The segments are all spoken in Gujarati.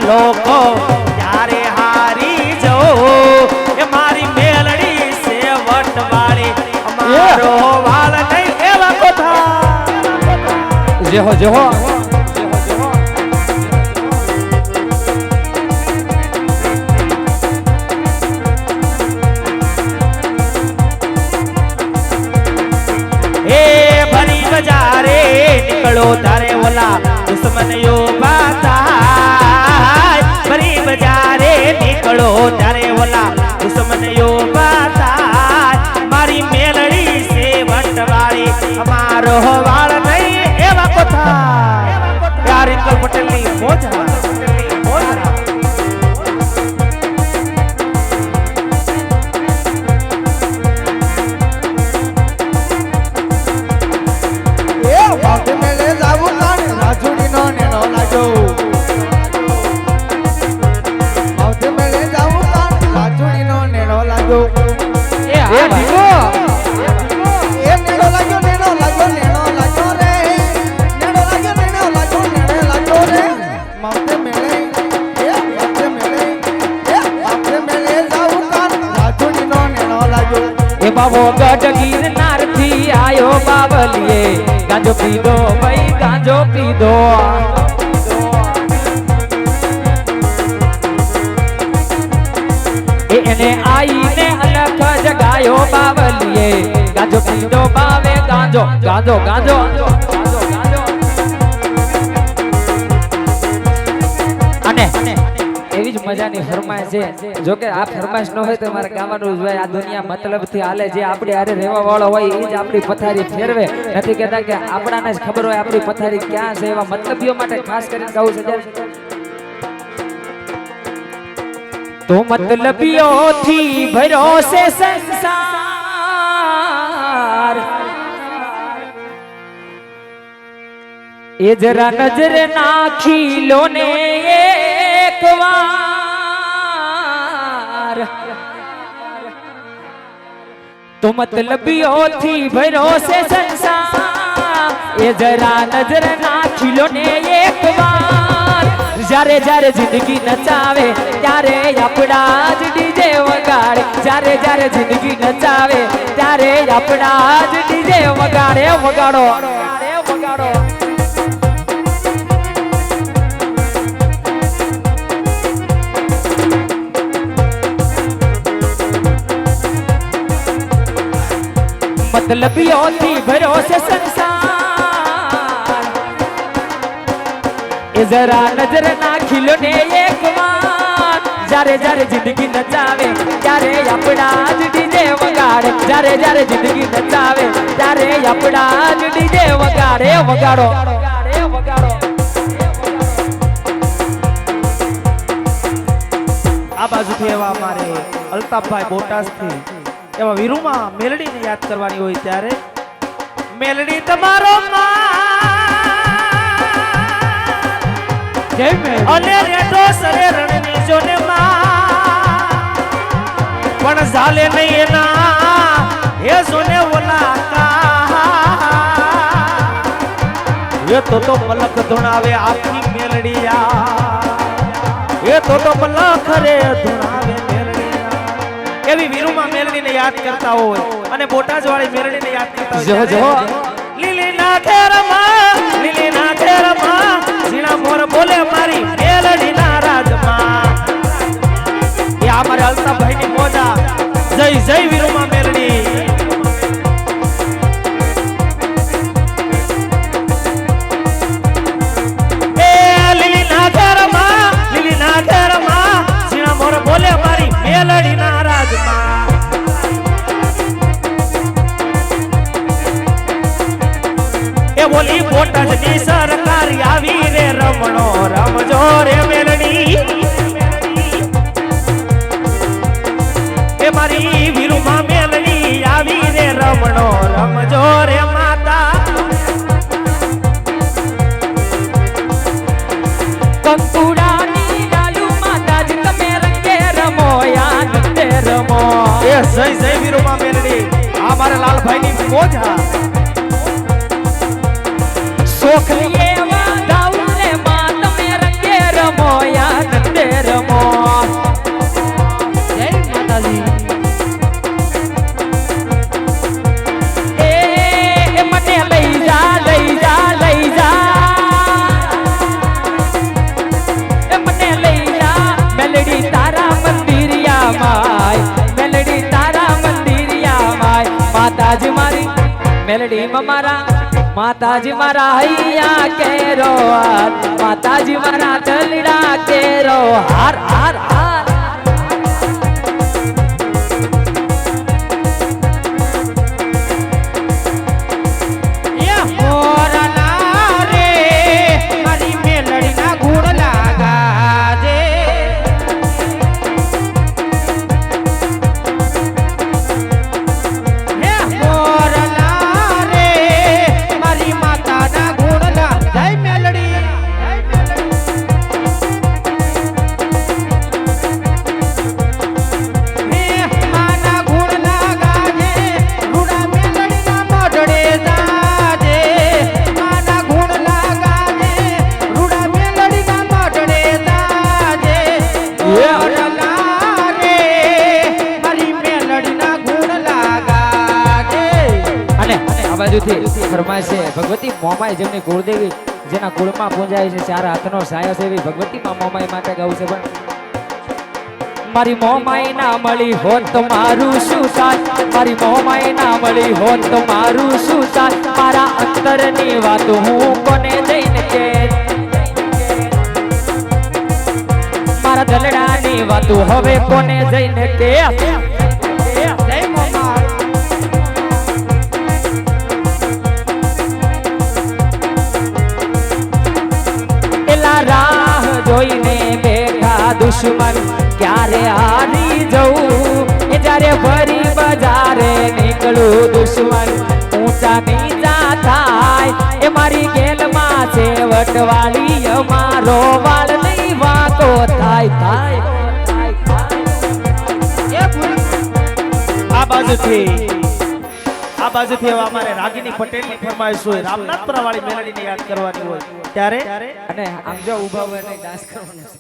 લોકો ત્યારે હારી જો એ મારી મેલડી છે વટવાળી અમારો વાળ નહીં એવા કોઠા જેહો જેહો બજારે નીકળો તારે ઓલા દુશ્મન યો બાતાય ભરી બજારે નીકળો તારે ઓલા દુશ્મન યો બાતાય મારી મેલડી છે વટવાળી અમારો વાળ નહીં એવા કોઠા યાર ઇન્કલ પટેલ ની મોજા બાબો ગઢ ગિરનાર થી આયો બાવલીએ ગાંજો પીધો ભાઈ ગાંજો પીધો એને આઈને અલખ જગાયો બાવલીએ ગાંજો પીધો બાવે ગાંજો ગાંજો ગાંજો અને એવી જ મજાની ફરમાઈશ છે જો કે આ ફરમાઈશ ન હોય તો મારે ગાવાનું હોય આ દુનિયા મતલબ થી હાલે જે આપણે આરે રહેવા વાળો હોય એ જ આપણી પથારી ફેરવે નથી કહેતા કે આપણાને જ ખબર હોય આપણી પથારી ક્યાં છે એવા મતલબીઓ માટે ખાસ કરીને કહું છે તો મતલબીઓ થી ભર્યો છે સંસાર એ જરા નજર નાખી લો ને એકવાર તો મતલબીઓથી ભર્યો છે સંસાર એ જરા નજર નાખી લો ને એકવાર જ્યારે જ્યારે જિંદગી નચાવે ત્યારે આપણા જ ડીજે વગાડે જ્યારે જ્યારે જિંદગી નચાવે ત્યારે આપણા જ ડીજે વગાડે વગાડો વગાડો મતલબીઓથી ભર્યો છે સંસાર એ જરા નજર નાખી લો ને એકવાર જ્યારે જ્યારે જિંદગી નચાવે ત્યારે આપણા જ ડીજે વગાડે જ્યારે જ્યારે જિંદગી નચાવે ત્યારે આપણા જ ડીજે વગાડે વગાડો વગાડો આ બાજુથી એવા અમારે અલ્તાફભાઈ બોટાસથી એવા વીરુમાં મેલડીને યાદ કરવાની હોય ત્યારે મેલડી તમારો અને રેટો સરે રણની જોને પણ ઝાલે નહીં એના એ જોને ઓલા એ તો મલક ધુણાવે આપની મેલડીયા એ તો મલક રે ધુણાવે એવી વીરુમાં મેલડીને યાદ કરતા હોય અને બોટાજ વાળી મેલડીને યાદ કરતા હોય જો લીલી ના ખેરમાં ઝીણા મોર બોલે મારી મેલડીના રાજમાં એ અમારે અલ્તાફભાઈ ની મોજા જય જય વીરુમાં મેલડી એ લીલી ના ખેરમાં ઝીણા મોર બોલે મારી મેલડીના એ બોલી બોટાજની સરકારી આવી રે રમણો રમજો રે મેલડી એ મારી વીરુમાં મેલડી આવી રે રમણો રમજો રે માતા કંકુડાની ડાલુ માતાજી તમે રંગે રમો આનંદે રમો એ જય જય વીરુમાં મેલડી આ મારા લાલભાઈ ની મોજા સોખલીએ વાદાઉને માં તમે રંગે રમો યાદ મેલડીમાં મારા માતાજી મારા હૈયા કેરો હાર, માતાજી મારા દલડા કેરો હાર હાર હાર. એ મોરલા રે મારી મેલડીના ગુણ લાગાજે. હે મોરલા રે મારી માતાના ગુણ લાગ. જય મેલડી, જય મેલડી. હે માના ગુણ લાગાજે, રૂડા મેલડીના મોઢડે જાજે. માના ગુણ લાગાજે, રૂડા મેલડીના મોઢડે જાજે. મોરલા રે મારી મેલડીના ગુણ લાગાજે. અને આ બાજુથી ફરમાય છે ભગવતી મોમાઈ જેમની કુળદેવી જેના કુળમાં પૂંજાય છે, ચાર હાથનો સાયો છે એવી ભગવતી માં મોમાઈ માટે ગાવું છે. પણ મારી મોમાઈ ના મળી હોત તો મારું શું થાય, મારી મોમાઈ ના મળી હોત તો મારું શું થાય, મારા અંતરની વાતો હું કોને જઈને કે, મારા દલડાની વાતો હવે કોને જઈને કે. જય મોમાઈ. એલા રાહ જોઈને બેઠા દુશ્મન ક્યારે હારી જવું, એ જ્યારે ભરી બજારે નીકળું દુશ્મન ઊંચા નીચા થાય, એ મારી ગેલમાં છે વટવાળી અમારો વાળ નહીં વાંકો થાય થાય. આ બાજુથી હવે અમારે રાગીની પટેલની ફરમાઈશ હોય, રામનાથપુરા વાળી મેલડીને યાદ કરવાની હોય ત્યારે. અને આમ જો ઊભા હોય નહીં ડાન્સ કરવાનો છે.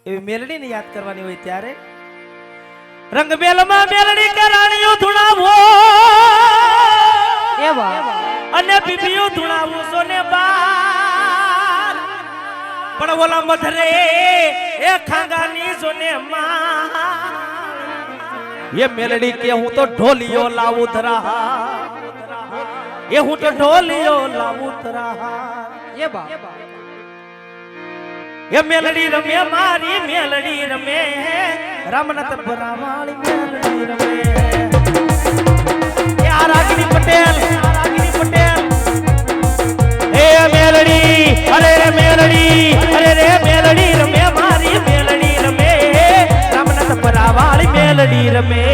એવી મેલડીને યાદ કરવાની હોય ત્યારે રંગમેલમાં મેલડી કે રાણીઓ ધૂણાવો એવા અને બીબીઓ ધૂણાવું સોને બાર. પણ ઓલા મધરે એ ખાંગાની સોને માં ये मेलडी के हूँ तो ढोलियो लाऊ धरा, ये हूँ तो ढोलियो लाऊ धरा. ये मेलडी रमे मारी मेलडी रमे, रामनाथपुरा वाली मेलडी रमे. ये रागिनी पटेल, रागिनी पटेल. ए मेलडी, अरे रे मेलडी, अरे रे मेलडी रमे मारी मेलडी रमे, रामनाथपुरा वाली मेलडी रमे.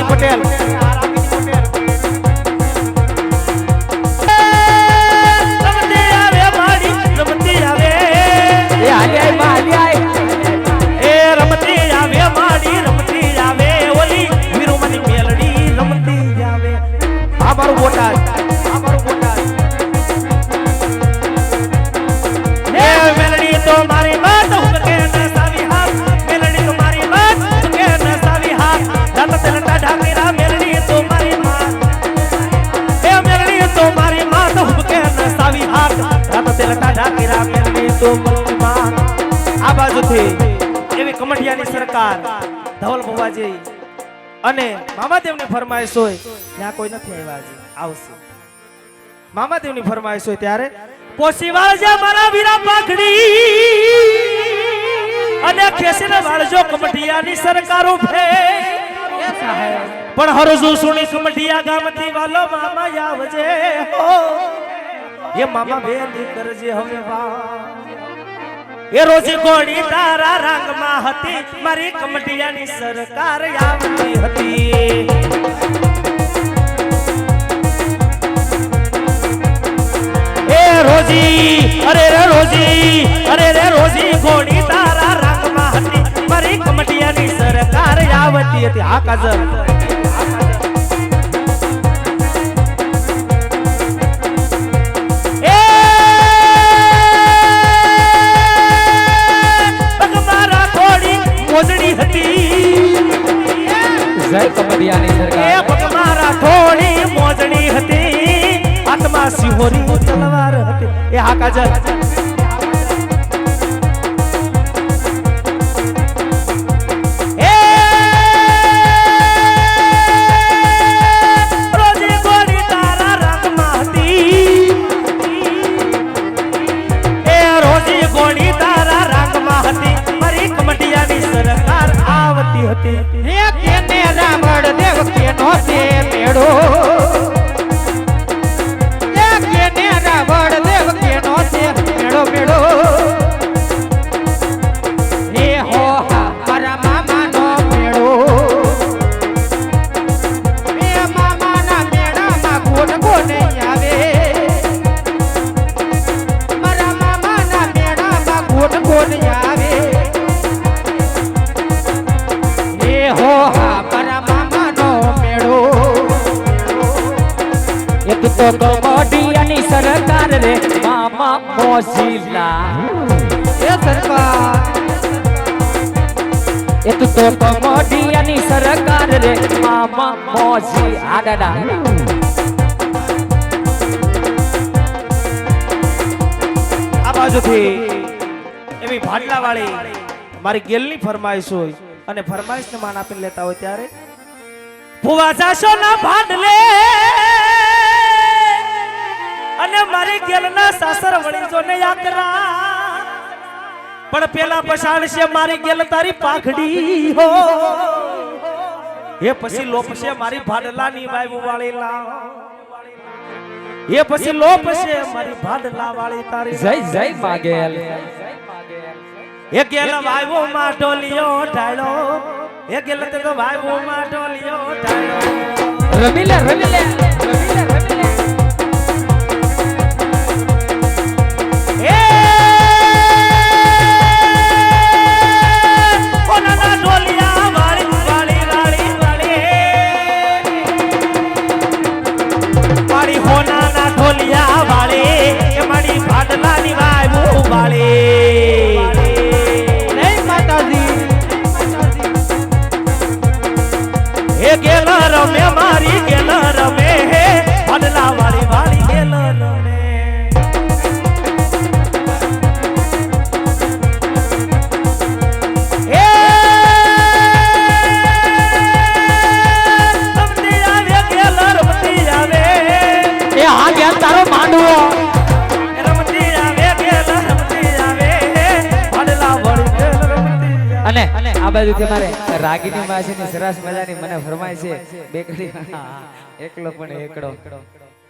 પટેલ રમતી આવે માડી રમતી આવે, એ રમતી આવે માડી રમતી આવે, ઓલી વીરુમાની મેલડી રમતી આવે. આ મારું બોટાદ, આ મારું બોટાદ. એ મેલડી તો મારી વાત હુંકે ન સાવી હાથ, મેલડી તો મારી વાત હુંકે ન સાવી હાથ, રાત તેલટા ઢાકેરા મેલડી તો મારી માં, એ મેલડી તો મારી માં તો હુંકે ન સાવી હાથ, રાત તેલટા ઢાકેરા મેલડી તો મારી માં. આ બાજુથી એવી કમઠિયાની સરકાર ધવલ ભુવાજી અને મામાદેવની ફરમાઈશ હોય ત્યાં કોઈ નથી આવ્યા, હજી આવશે. મામાદેવની ફરમાઈશ હોય ત્યારે પોસીવાળ જે મારા વીરા પાઘડી અને ખેસીને વાળજો કમઠિયાની સરકાર ઉભે. પણ હરજુ સુણી કમઠિયા ગામથી વાલો મામા આવજે હો, એ મામા બેલી કરજે હવે વા. એ રોજી કોડી તારા રંગમાં હતી, મારી કમઠિયાની સરકાર આવતી હતી. એ રોજી અરે રે રોજી, અરે રે રોજી કોડી તારા રંગમાં હતી, મારી કમઠિયાની સરકાર આવતી હતી. આ કાજલ ભગવાન હતી જય કમડિયાની એ સરકાર પગમાં થોડી મોજણી હતી હાથમાં સિહોરી તલવાર હતી એ હા કાજલ એ રોજી ગોળી તારા રંગમાં હતી એ રોજી ગોળી તારા રંગમાં હતી મારી કમટિયાની સરકાર આવતી હતી હે કેને રાવણ દેવ કેનો છે મેળો હે કેને રાવણ દેવ કેનો છે મેળો મેળો હે હો હા મારા મામાનો મેળો હે મામાના મેળામાં કોણ કોણ આવે મારા મામાના મેળામાં કોણ કોણ આવે હે હો હા મારા મામાનો મેળો એક તો કમડિયાની સરકાર રે મામા મોજીલા એ સરકાર એક તો કમડિયાની સરકાર રે મામા મોજી આ દાદા આ બાજુથી એવી ભાડલા વાળી મારી ગેલની ફરમાઈશ હોય અને ફરમાઈશને માન આપીને લેતા હોય ત્યારે ભુવા જાશો ના ભાડલે અને મારી ગેલના સાસર વળી જો ને યાકરા પણ પેલા પછાડશે મારી ગેલ તારી પાખડી હો એ પછી લોપશે મારી ભાડલાની વાયુ વાળી લાવ એ પછી લોપશે મારી ભાડલા વાળી તારી જય જય માગેલ એ ગેલ વાયુ માં ઢોલિયો ઢાળો એ ગેલ તે તો વાયુ માં ઢોલિયો ઢાળો રમીલે રમીલે રમીલે રમીલે એ ઓનાના ઢોલિયા વાળી વાળી વાળી વાળી મારી હોનાના ઢોલિયા વાળી એ મારી ભાડલાની વાયુ વાળી જય માતાજી એ ગેલ રમે મારી ગેલ રમે ભાડલા વાળી વાળી ગેલ રમે એ રમતી આવે ગેલ રમતી આવે એ આ ગયા તારો માંડવો રમતી આવે ગેલ રમતી આવે ભાડલા વાળી ગેલ રમતી આવે અને આ બાજુથી મારે રાગીની માસીની સરસ મજાની મને ફરમાય છે બે કડી એકલો પણ એકડો